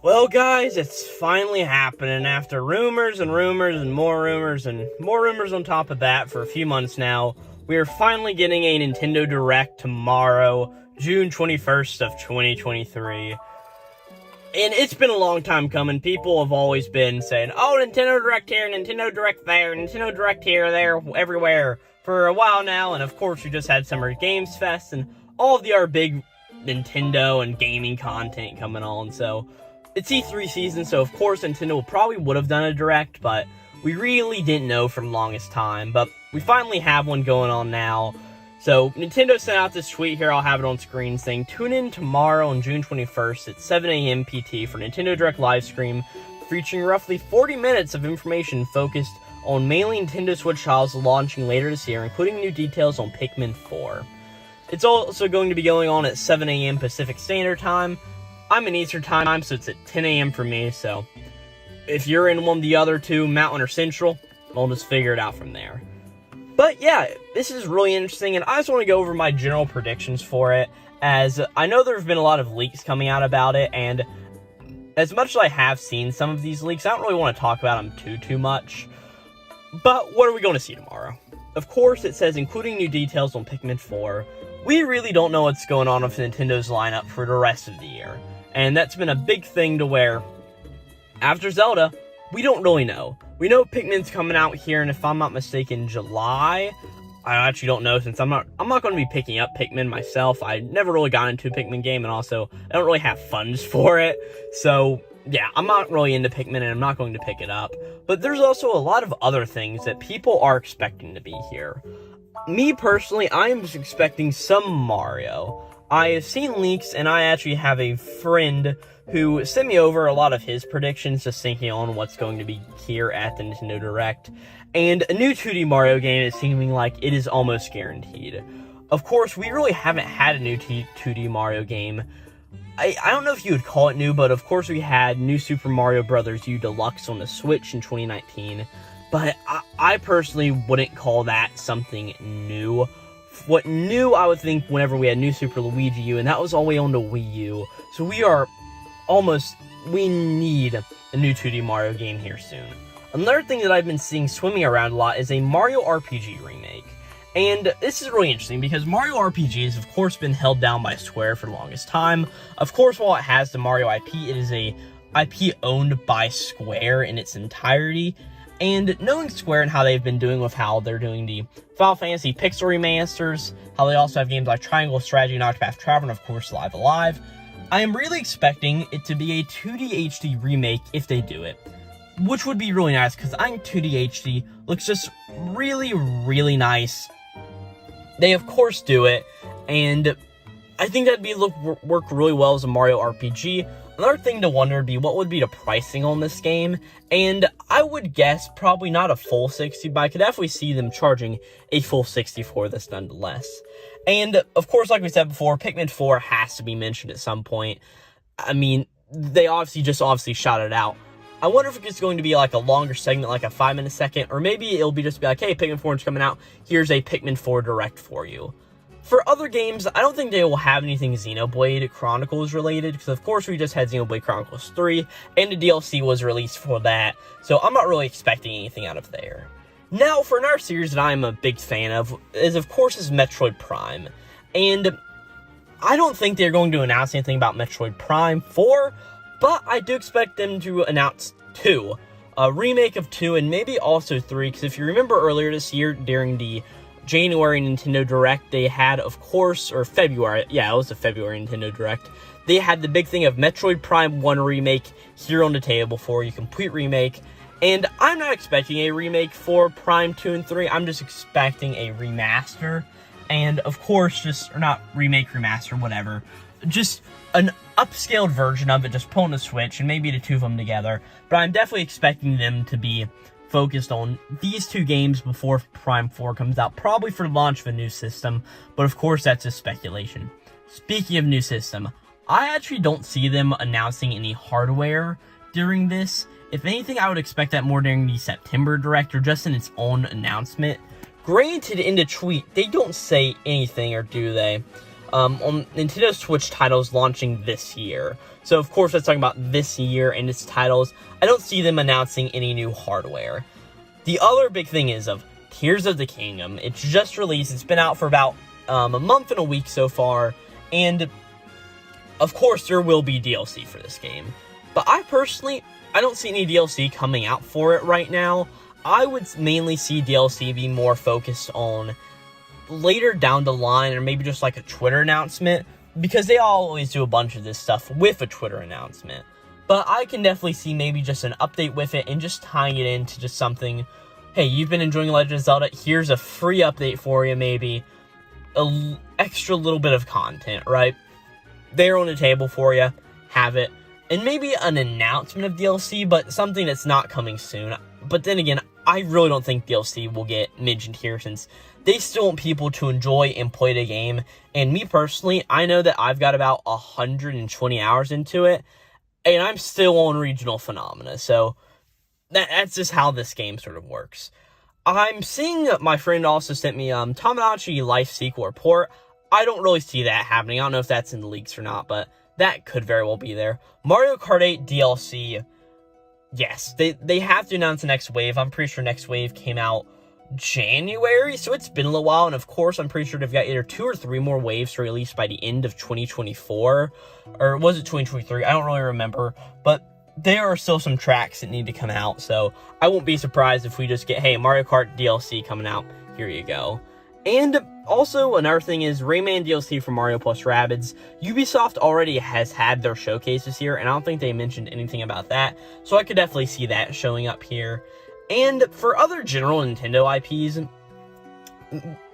Well, guys, it's finally happening after rumors and rumors and more rumors and more rumors on top of that for a few months now. We are finally getting a Nintendo Direct tomorrow, June 21st of 2023. And it's been a long time coming. People have always been saying, oh, Nintendo Direct here, Nintendo Direct there, Nintendo Direct here, there, everywhere for a while now. And of course, we just had Summer Games Fest and all of our big Nintendo and gaming content coming on. So it's E3 season, so of course Nintendo probably would have done a Direct, but we really didn't know for the longest time. But we finally have one going on now. So Nintendo sent out this tweet here, I'll have it on screen, saying, tune in tomorrow on June 21st at 7 a.m. PT for Nintendo Direct livestream, featuring roughly 40 minutes of information focused on mainly Nintendo Switch titles launching later this year, including new details on Pikmin 4. It's also going to be going on at 7 a.m. Pacific Standard Time. I'm in Eastern Time, so it's at 10 a.m. for me, so if you're in one of the other two, Mountain or Central, we'll just figure it out from there. But yeah, this is really interesting, and I just want to go over my general predictions for it, as I know there have been a lot of leaks coming out about it, and as much as I have seen some of these leaks, I don't really want to talk about them too much. But what are we going to see tomorrow? Of course, it says including new details on Pikmin 4. We really don't know what's going on with Nintendo's lineup for the rest of the year. And that's been a big thing to where, after Zelda, we don't really know. We know Pikmin's coming out here, and if I'm not mistaken, July. I actually don't know, since I'm not going to be picking up Pikmin myself. I never really got into a Pikmin game, and also, I don't really have funds for it. So, yeah, I'm not really into Pikmin, and I'm not going to pick it up. But there's also a lot of other things that people are expecting to be here. Me, personally, I am expecting some Mario. I have seen leaks, and I actually have a friend who sent me over a lot of his predictions, just thinking on what's going to be here at the Nintendo Direct. And a new 2D Mario game is seeming like it is almost guaranteed. Of course, we really haven't had a new 2D Mario game. I don't know if you would call it new, but of course we had New Super Mario Bros. U Deluxe on the Switch in 2019. But I personally wouldn't call that something new. What new, I would think, whenever we had New Super Luigi U, and that was all the way on to Wii U. So we need a new 2D Mario game here soon. Another thing that I've been seeing swimming around a lot is a Mario RPG remake. And this is really interesting because Mario RPG has, of course, been held down by Square for the longest time. Of course, while it has the Mario IP, it is a IP owned by Square in its entirety. And knowing Square and how they've been doing with how they're doing the Final Fantasy Pixel remasters, how they also have games like Triangle Strategy and Octopath Traveler, and of course Live Alive, I am really expecting it to be a 2D HD remake if they do it. Which would be really nice, because I think 2D HD looks just really, really nice. They of course do it, and I think that'd work really well as a Mario RPG. Another thing to wonder would be what would be the pricing on this game, and I would guess probably not a full 60, but I could definitely see them charging a full 60 for this nonetheless. And of course, like we said before, Pikmin 4 has to be mentioned at some point. I mean, they obviously shot it out. I wonder if it's going to be like a longer segment, like a 5-minute segment, or maybe it'll be just be like, hey, Pikmin 4 is coming out, here's a Pikmin 4 Direct for you. For other games, I don't think they will have anything Xenoblade Chronicles related, because of course we just had Xenoblade Chronicles 3, and the DLC was released for that, so I'm not really expecting anything out of there. Now, for another series that I'm a big fan of course, is Metroid Prime, and I don't think they're going to announce anything about Metroid Prime 4, but I do expect them to announce 2, a remake of 2, and maybe also 3, because if you remember earlier this year, during the January Nintendo Direct, they had, of course, or February, yeah, it was the February Nintendo Direct, they had the big thing of Metroid Prime 1 remake here on the table for you, complete remake, and I'm not expecting a remake for Prime 2 and 3, I'm just expecting a remaster, and of course, or not remake, remaster, whatever, just an upscaled version of it, just put on the Switch, and maybe the two of them together, but I'm definitely expecting them to be focused on these two games before Prime 4 comes out, probably for the launch of a new system, but of course that's just speculation. Speaking of new system, I actually don't see them announcing any hardware during this. If anything, I would expect that more during the September Direct, or just in its own announcement. Granted, in the tweet, they don't say anything, or do they? on Nintendo Switch titles launching this year. So, of course, that's talking about this year and its titles. I don't see them announcing any new hardware. The other big thing is of Tears of the Kingdom. It's just released. It's been out for about a month and a week so far. And, of course, there will be DLC for this game. But I don't see any DLC coming out for it right now. I would mainly see DLC be more focused on later down the line, or maybe just like a Twitter announcement, because they always do a bunch of this stuff with a Twitter announcement. But I can definitely see maybe just an update with it and just tying it into just something. Hey, you've been enjoying Legend of Zelda, here's a free update for you, maybe an extra little bit of content, right? There on the table for you, have it. And maybe an announcement of DLC, but something that's not coming soon. But then again, I really don't think DLC will get mentioned here, since they still want people to enjoy and play the game. And me personally, I know that I've got about 120 hours into it, and I'm still on Regional Phenomena. So that's just how this game sort of works. I'm seeing my friend also sent me Tamagotchi Life Sequel Report. I don't really see that happening. I don't know if that's in the leaks or not, but that could very well be there. Mario Kart 8 DLC. Yes, they have to announce the next wave. I'm pretty sure next wave came out January, so it's been a little while. And of course, I'm pretty sure they've got either 2 or 3 more waves to release by the end of 2024. Or was it 2023? I don't really remember. But there are still some tracks that need to come out. So I won't be surprised if we just get, hey, Mario Kart DLC coming out. Here you go. And also, another thing is Rayman DLC for Mario plus Rabbids. Ubisoft already has had their showcases here, and I don't think they mentioned anything about that. So I could definitely see that showing up here. And for other general Nintendo IPs,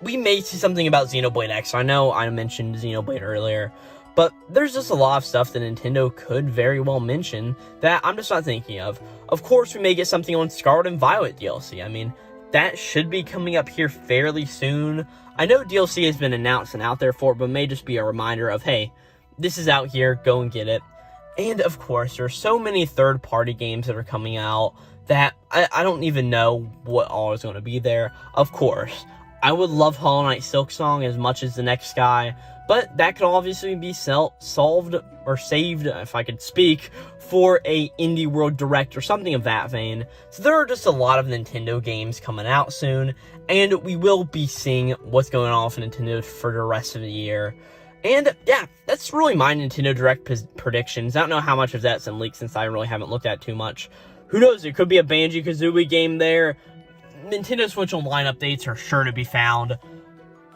we may see something about Xenoblade X. I know I mentioned Xenoblade earlier, but there's just a lot of stuff that Nintendo could very well mention that I'm just not thinking of. Of course, we may get something on Scarlet and Violet DLC. I mean, that should be coming up here fairly soon. I know DLC has been announced and out there for it, but may just be a reminder of, hey, this is out here, go and get it. And of course, there are so many third-party games that are coming out that I don't even know what all is going to be there. Of course, I would love Hollow Knight Silksong as much as the next guy, but that could obviously be solved or saved, if I could speak, for a Indie World Direct or something of that vein. So there are just a lot of Nintendo games coming out soon, and we will be seeing what's going on with Nintendo for the rest of the year. And yeah, that's really my Nintendo Direct predictions. I don't know how much of that's in leaks, since I really haven't looked at too much. Who knows, there could be a Banjo-Kazooie game there. Nintendo Switch Online updates are sure to be found.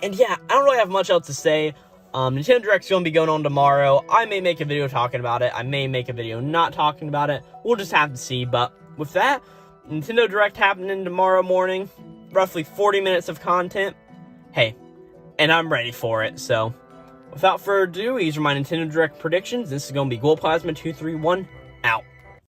And yeah, I don't really have much else to say. Nintendo Direct's going to be going on tomorrow. I may make a video talking about it. I may make a video not talking about it. We'll just have to see. But with that, Nintendo Direct happening tomorrow morning. Roughly 40 minutes of content. Hey, and I'm ready for it. So, without further ado, these are my Nintendo Direct predictions. This is going to be Glowplasma 231 out.